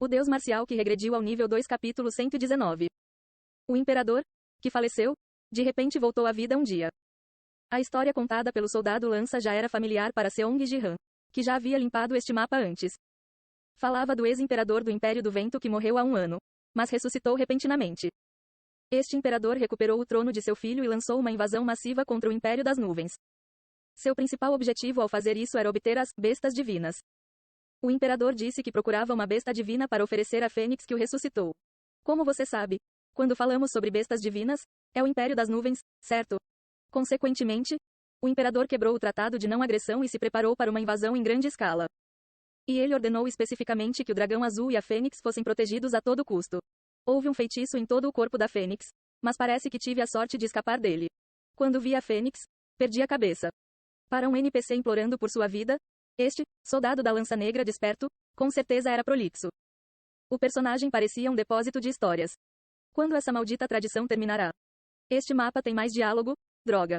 O deus marcial que regrediu ao nível 2 capítulo 119. O imperador, que faleceu, de repente voltou à vida um dia. A história contada pelo soldado lança já era familiar para Seong Ji-han, que já havia limpado este mapa antes. Falava do ex-imperador do Império do Vento que morreu há um ano, mas ressuscitou repentinamente. Este imperador recuperou o trono de seu filho e lançou uma invasão massiva contra o Império das Nuvens. Seu principal objetivo ao fazer isso era obter as bestas divinas. O imperador disse que procurava uma besta divina para oferecer à Fênix que o ressuscitou. Como você sabe, quando falamos sobre bestas divinas, é o Império das Nuvens, certo? Consequentemente, o imperador quebrou o tratado de não agressão e se preparou para uma invasão em grande escala. E ele ordenou especificamente que o dragão azul e a Fênix fossem protegidos a todo custo. Houve um feitiço em todo o corpo da Fênix, mas parece que tive a sorte de escapar dele. Quando vi a Fênix, perdi a cabeça. Para um NPC implorando por sua vida, este, soldado da Lança Negra desperto, com certeza era prolixo. O personagem parecia um depósito de histórias. Quando essa maldita tradição terminará? Este mapa tem mais diálogo, droga.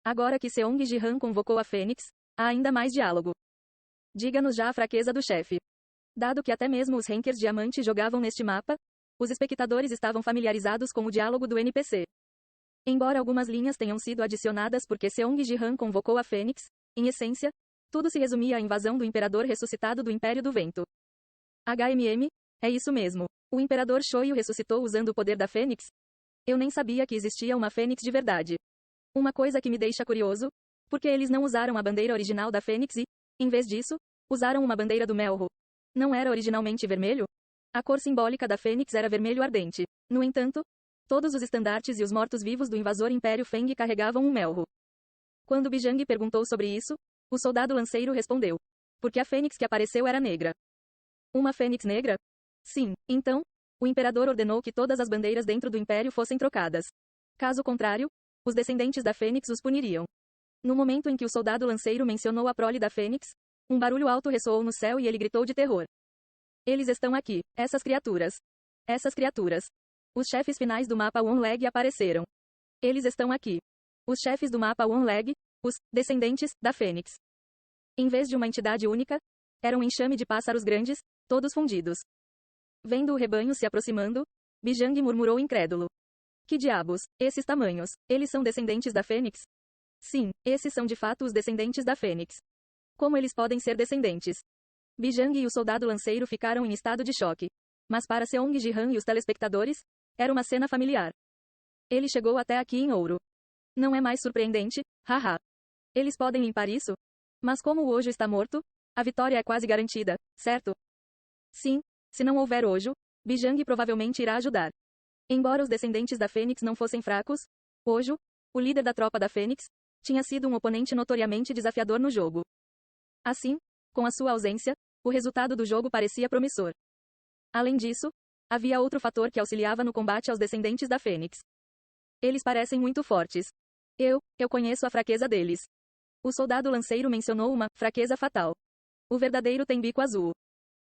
Agora que Seong Ji-han convocou a Fênix, há ainda mais diálogo. Diga-nos já a fraqueza do chefe. Dado que até mesmo os rankers diamante jogavam neste mapa, os espectadores estavam familiarizados com o diálogo do NPC. Embora algumas linhas tenham sido adicionadas porque Seong Ji-han convocou a Fênix, em essência, tudo se resumia à invasão do imperador ressuscitado do Império do Vento. É isso mesmo. O imperador Shoyu ressuscitou usando o poder da Fênix? Eu nem sabia que existia uma Fênix de verdade. Uma coisa que me deixa curioso, porque eles não usaram a bandeira original da Fênix e, em vez disso, usaram uma bandeira do Melro. Não era originalmente vermelho? A cor simbólica da Fênix era vermelho ardente. No entanto, todos os estandartes e os mortos-vivos do invasor Império Feng carregavam um Melro. Quando Bijang perguntou sobre isso, o soldado lanceiro respondeu. Porque a Fênix que apareceu era negra. Uma Fênix negra? Sim, então, o imperador ordenou que todas as bandeiras dentro do Império fossem trocadas. Caso contrário, os descendentes da Fênix os puniriam. No momento em que o soldado lanceiro mencionou a prole da Fênix, um barulho alto ressoou no céu e ele gritou de terror. Eles estão aqui, essas criaturas. Essas criaturas. Os chefes finais do mapa One Leg apareceram. Eles estão aqui. Os chefes do mapa One Leg, os descendentes da Fênix. Em vez de uma entidade única, era um enxame de pássaros grandes, todos fundidos. Vendo o rebanho se aproximando, Bijang murmurou incrédulo. Que diabos, esses tamanhos, eles são descendentes da Fênix? Sim, esses são de fato os descendentes da Fênix. Como eles podem ser descendentes? Bijang e o soldado lanceiro ficaram em estado de choque. Mas para Seong Ji-han e os telespectadores, era uma cena familiar. Ele chegou até aqui em ouro. Não é mais surpreendente? Haha. Eles podem limpar isso? Mas como o Ojo está morto, a vitória é quase garantida, certo? Sim, se não houver Ojo, Bijang provavelmente irá ajudar. Embora os descendentes da Fênix não fossem fracos, Ojo, o líder da tropa da Fênix, tinha sido um oponente notoriamente desafiador no jogo. Assim, com a sua ausência, o resultado do jogo parecia promissor. Além disso, havia outro fator que auxiliava no combate aos descendentes da Fênix. Eles parecem muito fortes. Eu conheço a fraqueza deles. O soldado lanceiro mencionou uma fraqueza fatal. O verdadeiro tem bico azul.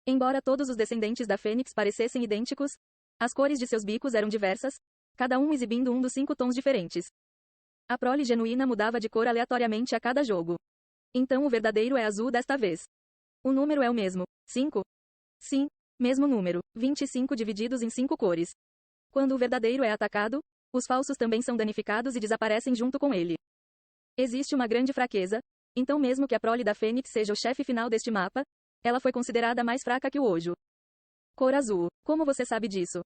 Embora todos os descendentes da Fênix parecessem idênticos, as cores de seus bicos eram diversas, cada um exibindo um dos 5 tons diferentes. A prole genuína mudava de cor aleatoriamente a cada jogo. Então o verdadeiro é azul desta vez. O número é o mesmo, 5? Sim, mesmo número, 25 divididos em 5 cores. Quando o verdadeiro é atacado, os falsos também são danificados e desaparecem junto com ele. Existe uma grande fraqueza, então mesmo que a prole da Fênix seja o chefe final deste mapa, ela foi considerada mais fraca que o Ojo. Cor azul. Como você sabe disso?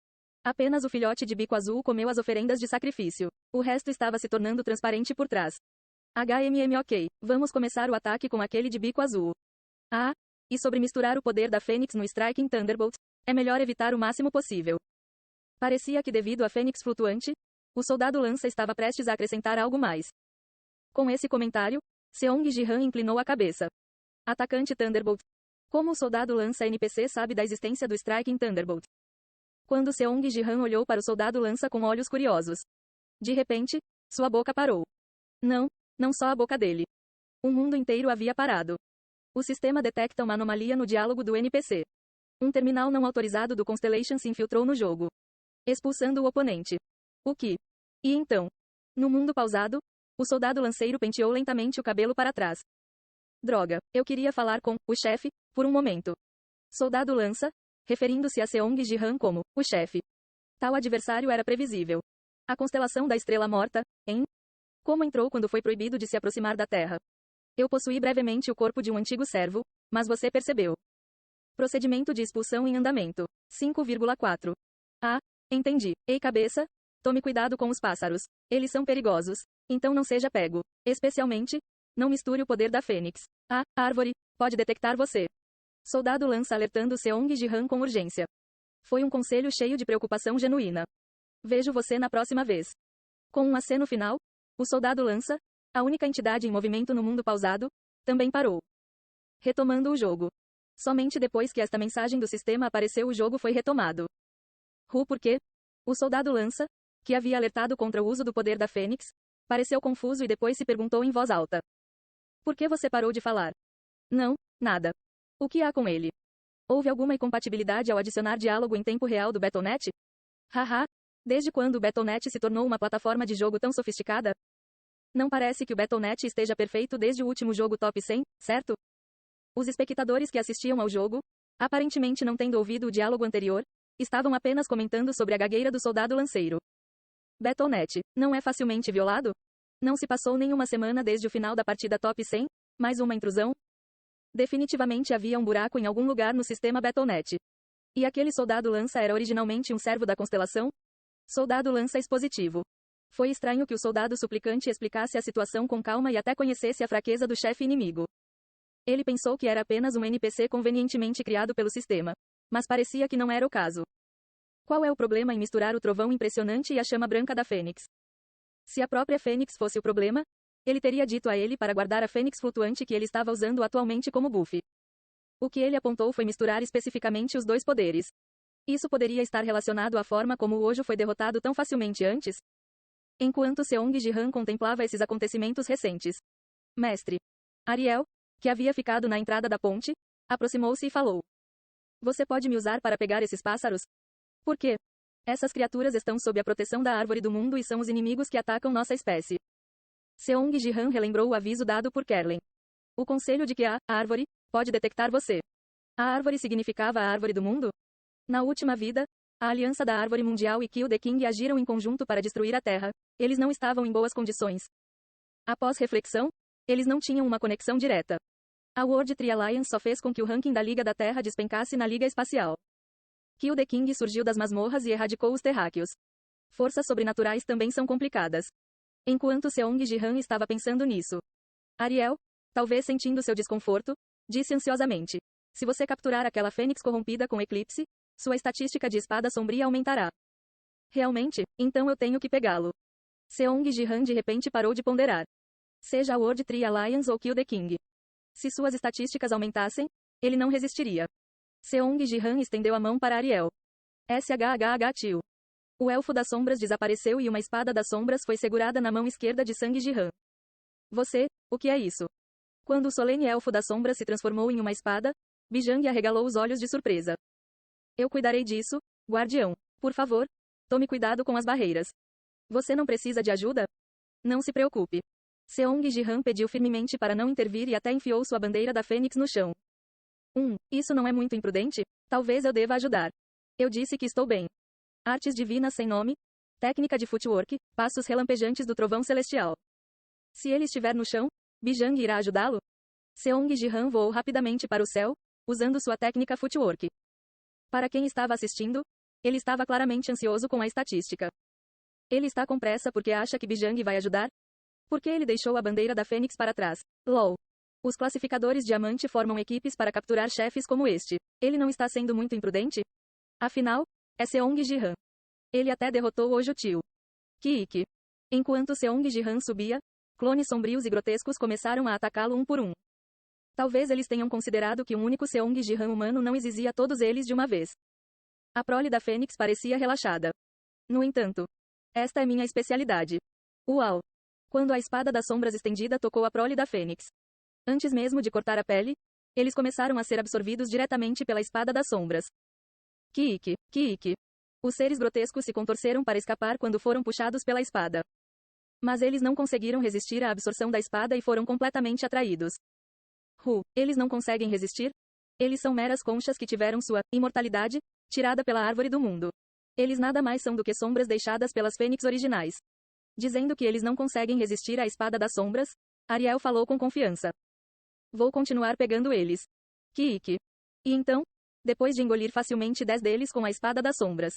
Apenas o filhote de bico azul comeu as oferendas de sacrifício. O resto estava se tornando transparente por trás. Ok, vamos começar o ataque com aquele de bico azul. Ah, e sobre misturar o poder da Fênix no Striking Thunderbolt, é melhor evitar o máximo possível. Parecia que devido à Fênix flutuante, o soldado lança estava prestes a acrescentar algo mais. Com esse comentário, Seong Ji-han inclinou a cabeça. Atacante Thunderbolt. Como o soldado lança NPC sabe da existência do Striking Thunderbolt? Quando Seong Ji-han olhou para o soldado lança com olhos curiosos. De repente, sua boca parou. Não só a boca dele. O mundo inteiro havia parado. O sistema detecta uma anomalia no diálogo do NPC. Um terminal não autorizado do Constellation se infiltrou no jogo, expulsando o oponente. O que? E então? No mundo pausado, o soldado lanceiro penteou lentamente o cabelo para trás. Droga, eu queria falar com o chefe, por um momento. Soldado lança, referindo-se a Seong Ji-han como o chefe. Tal adversário era previsível. A constelação da Estrela Morta, em como entrou quando foi proibido de se aproximar da Terra. Eu possuí brevemente o corpo de um antigo servo, mas você percebeu. Procedimento de expulsão em andamento. 5,4. Ah, entendi. Ei, cabeça, tome cuidado com os pássaros. Eles são perigosos. Então não seja pego. Especialmente, não misture o poder da Fênix. A árvore pode detectar você. Soldado lança alertando Seong Ji-han com urgência. Foi um conselho cheio de preocupação genuína. Vejo você na próxima vez. Com um aceno final, o soldado lança, a única entidade em movimento no mundo pausado, também parou. Retomando o jogo. Somente depois que esta mensagem do sistema apareceu o jogo foi retomado. Por quê? O soldado lança, que havia alertado contra o uso do poder da Fênix, pareceu confuso e depois se perguntou em voz alta. Por que você parou de falar? Não, nada. O que há com ele? Houve alguma incompatibilidade ao adicionar diálogo em tempo real do Battle.net? Haha. Desde quando o Battle.net se tornou uma plataforma de jogo tão sofisticada? Não parece que o Battle.net esteja perfeito desde o último jogo Top 100, certo? Os espectadores que assistiam ao jogo, aparentemente não tendo ouvido o diálogo anterior, estavam apenas comentando sobre a gagueira do soldado lanceiro. Battle.net não é facilmente violado? Não se passou nem uma semana desde o final da partida Top 100, mais uma intrusão? Definitivamente havia um buraco em algum lugar no sistema Battle.net. E aquele soldado lança era originalmente um servo da constelação? Soldado lança expositivo. Foi estranho que o soldado suplicante explicasse a situação com calma e até conhecesse a fraqueza do chefe inimigo. Ele pensou que era apenas um NPC convenientemente criado pelo sistema. Mas parecia que não era o caso. Qual é o problema em misturar o trovão impressionante e a chama branca da Fênix? Se a própria Fênix fosse o problema, ele teria dito a ele para guardar a Fênix flutuante que ele estava usando atualmente como buff. O que ele apontou foi misturar especificamente os dois poderes. Isso poderia estar relacionado à forma como o Hojo foi derrotado tão facilmente antes? Enquanto Seong Ji-han contemplava esses acontecimentos recentes. Mestre Ariel, que havia ficado na entrada da ponte, aproximou-se e falou. Você pode me usar para pegar esses pássaros? Por quê? Essas criaturas estão sob a proteção da árvore do mundo e são os inimigos que atacam nossa espécie. Seong Ji-han relembrou o aviso dado por Kerlen. O conselho de que a árvore pode detectar você. A árvore significava a árvore do mundo? Na última vida, a Aliança da Árvore Mundial e Kill the King agiram em conjunto para destruir a Terra. Eles não estavam em boas condições. Após reflexão, eles não tinham uma conexão direta. A World Tree Alliance só fez com que o ranking da Liga da Terra despencasse na Liga Espacial. Kill the King surgiu das masmorras e erradicou os terráqueos. Forças sobrenaturais também são complicadas. Enquanto Seong Ji-han estava pensando nisso, Ariel, talvez sentindo seu desconforto, disse ansiosamente. Se você capturar aquela fênix corrompida com eclipse, sua estatística de espada sombria aumentará. Realmente, então eu tenho que pegá-lo. Seong Ji-han de repente parou de ponderar. Seja a World Tree Alliance ou Kill the King. Se suas estatísticas aumentassem, ele não resistiria. Seong Ji-han estendeu a mão para Ariel. SHHH tio. O elfo das sombras desapareceu e uma espada das sombras foi segurada na mão esquerda de Sang Ji-han. Você, o que é isso? Quando o solene elfo das sombras se transformou em uma espada, Bijang arregalou os olhos de surpresa. Eu cuidarei disso, guardião. Por favor, tome cuidado com as barreiras. Você não precisa de ajuda? Não se preocupe. Seong Ji-han pediu firmemente para não intervir e até enfiou sua bandeira da Fênix no chão. Isso não é muito imprudente? Talvez eu deva ajudar. Eu disse que estou bem. Artes divinas sem nome, técnica de footwork, passos relampejantes do trovão celestial. Se ele estiver no chão, Bijang irá ajudá-lo? Seong Ji-han voou rapidamente para o céu, usando sua técnica footwork. Para quem estava assistindo, ele estava claramente ansioso com a estatística. Ele está com pressa porque acha que Bijang vai ajudar? Por que ele deixou a bandeira da Fênix para trás? LOL. Os classificadores diamante formam equipes para capturar chefes como este. Ele não está sendo muito imprudente? Afinal, é Seong Ji-han. Ele até derrotou Hojo Tio. Kiik. Enquanto Seong Ji-han subia, clones sombrios e grotescos começaram a atacá-lo um por um. Talvez eles tenham considerado que um único Seong Ji-han humano não exizia todos eles de uma vez. A prole da Fênix parecia relaxada. No entanto, esta é minha especialidade. Uau! Quando a espada das sombras estendida tocou a prole da Fênix. Antes mesmo de cortar a pele, eles começaram a ser absorvidos diretamente pela espada das sombras. Kiik, Kiik. Os seres grotescos se contorceram para escapar quando foram puxados pela espada. Mas eles não conseguiram resistir à absorção da espada e foram completamente atraídos. Eles não conseguem resistir? Eles são meras conchas que tiveram sua imortalidade tirada pela árvore do mundo. Eles nada mais são do que sombras deixadas pelas fênix originais. Dizendo que eles não conseguem resistir à espada das sombras, Ariel falou com confiança. Vou continuar pegando eles. Kiik. E então, depois de engolir facilmente 10 deles com a espada das sombras,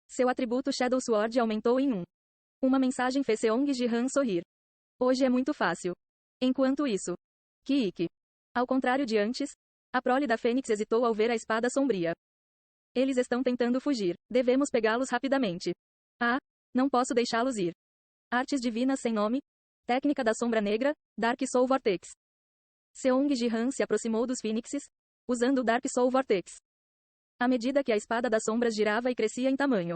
seu atributo Shadow Sword aumentou em 1. Uma mensagem fez Seong Ji-han sorrir. Hoje é muito fácil. Enquanto isso, Kiik. Ao contrário de antes, a prole da Fênix hesitou ao ver a espada sombria. Eles estão tentando fugir. Devemos pegá-los rapidamente. Ah, não posso deixá-los ir. Artes divinas sem nome. Técnica da sombra negra, Dark Soul Vortex. Seong Ji-han se aproximou dos Fênixes, usando o Dark Soul Vortex. À medida que a espada das sombras girava e crescia em tamanho.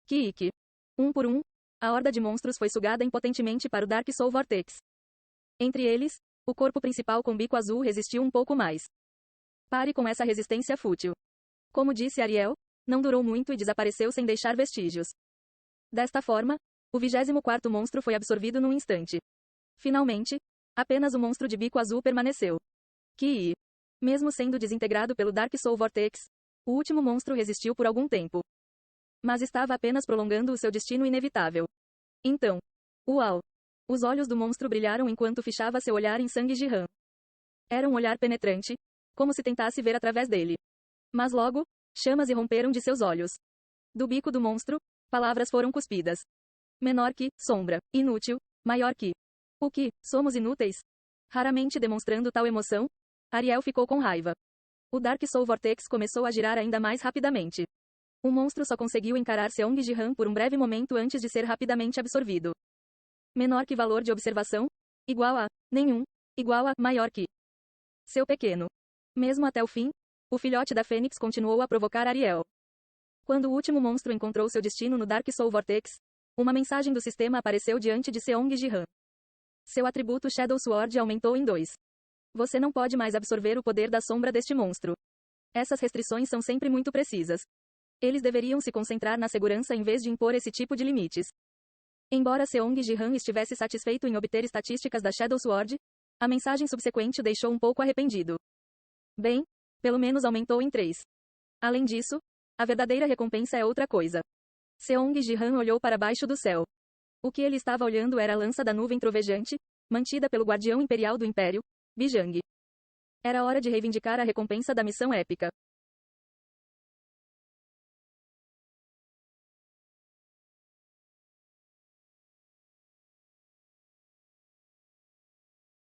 Kiik. Um por um, a horda de monstros foi sugada impotentemente para o Dark Soul Vortex. Entre eles, o corpo principal com bico azul resistiu um pouco mais. Pare com essa resistência fútil. Como disse Ariel, não durou muito e desapareceu sem deixar vestígios. Desta forma, o 24º monstro foi absorvido num instante. Finalmente, apenas o monstro de bico azul permaneceu. Ki. Mesmo sendo desintegrado pelo Dark Soul Vortex, o último monstro resistiu por algum tempo. Mas estava apenas prolongando o seu destino inevitável. Então, uau! Os olhos do monstro brilharam enquanto fichava seu olhar em Sang Ji-han. Era um olhar penetrante, como se tentasse ver através dele. Mas logo, chamas irromperam de seus olhos. Do bico do monstro, palavras foram cuspidas. Menor que, sombra, inútil, maior que. O que, somos inúteis? Raramente demonstrando tal emoção, Ariel ficou com raiva. O Dark Soul Vortex começou a girar ainda mais rapidamente. O monstro só conseguiu encarar Seong Ji-han por um breve momento antes de ser rapidamente absorvido. Menor que valor de observação? Igual a, nenhum, igual a, maior que. Seu pequeno. Mesmo até o fim, o filhote da Fênix continuou a provocar Ariel. Quando o último monstro encontrou seu destino no Dark Soul Vortex, uma mensagem do sistema apareceu diante de Seong Ji-han. Seu atributo Shadow Sword aumentou em 2. Você não pode mais absorver o poder da sombra deste monstro. Essas restrições são sempre muito precisas. Eles deveriam se concentrar na segurança em vez de impor esse tipo de limites. Embora Seong Ji-han estivesse satisfeito em obter estatísticas da Shadow Sword, a mensagem subsequente o deixou um pouco arrependido. Bem, pelo menos aumentou em 3. Além disso, a verdadeira recompensa é outra coisa. Seong Ji-han olhou para baixo do céu. O que ele estava olhando era a lança da nuvem trovejante, mantida pelo guardião imperial do Império, Bijang. Era hora de reivindicar a recompensa da missão épica.